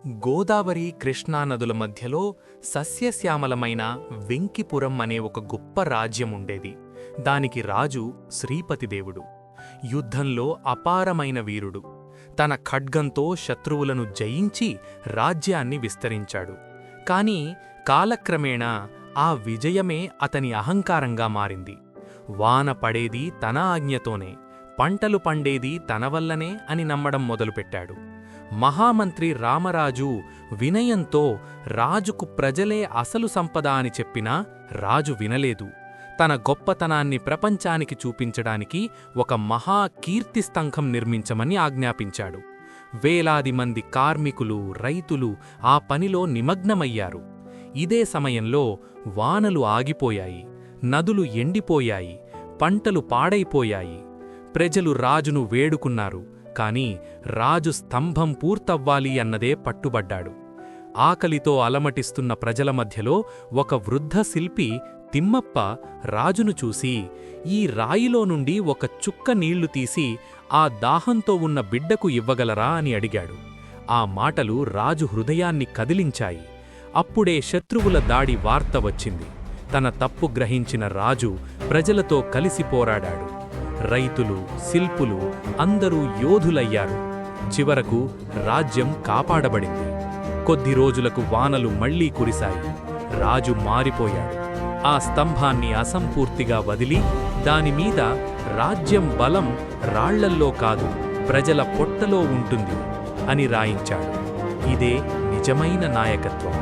గోదావరి కృష్ణా నదుల మధ్యలో సస్యశ్యామలమైన వెంకిపురం అనే ఒక గొప్ప రాజ్యముండేది. దానికి రాజు శ్రీపతిదేవుడు. యుద్ధంలో అపారమైన వీరుడు. తన ఖడ్గంతో శత్రువులను జయించి రాజ్యాన్ని విస్తరించాడు. కాని కాలక్రమేణా ఆ విజయమే అతని అహంకారంగా మారింది. వాన పడేది తన ఆజ్ఞతోనే, పంటలు పండేది తన వల్లనే అని నమ్మడం మొదలుపెట్టాడు. మహామంత్రి రామరాజు వినయంతో రాజుకు ప్రజలే అసలు సంపద అని చెప్పినా రాజు వినలేదు. తన గొప్పతనాన్ని ప్రపంచానికి చూపించడానికి ఒక మహాకీర్తిస్తంభం నిర్మించమని ఆజ్ఞాపించాడు. వేలాది మంది కార్మికులు, రైతులు ఆ పనిలో నిమగ్నమయ్యారు. ఇదే సమయంలో వానలు ఆగిపోయాయి, నదులు ఎండిపోయాయి, పంటలు పాడైపోయాయి. ప్రజలు రాజును వేడుకున్నారు. కాని రాజు స్తంభం పూర్తవ్వాలి అన్నదే పట్టుబడ్డాడు. ఆకలితో అలమటిస్తున్న ప్రజల మధ్యలో ఒక వృద్ధ శిల్పి తిమ్మప్ప రాజును చూసి, ఈ రాయిలో నుండి ఒక చుక్క నీళ్లు తీసి ఆ దాహంతో ఉన్న బిడ్డకు ఇవ్వగలరా అని అడిగాడు. ఆ మాటలు రాజు హృదయాన్ని కదిలించాయి. అప్పుడే శత్రువుల దాడి వార్త వచ్చింది. తన తప్పు గ్రహించిన రాజు ప్రజలతో కలిసి పోరాడాడు. రైతులు, శిల్పులు అందరూ యోధులయ్యారు. చివరకు రాజ్యం కాపాడబడింది. కొద్ది రోజులకు వానలు మళ్లీ కురిశాయి. రాజు మారిపోయాడు. ఆ స్తంభాన్ని అసంపూర్తిగా వదిలి దానిమీద రాజ్యం బలం రాళ్లల్లో కాదు, ప్రజల పొట్టలో ఉంటుంది అని రాయించాడు. ఇదే నిజమైన నాయకత్వం.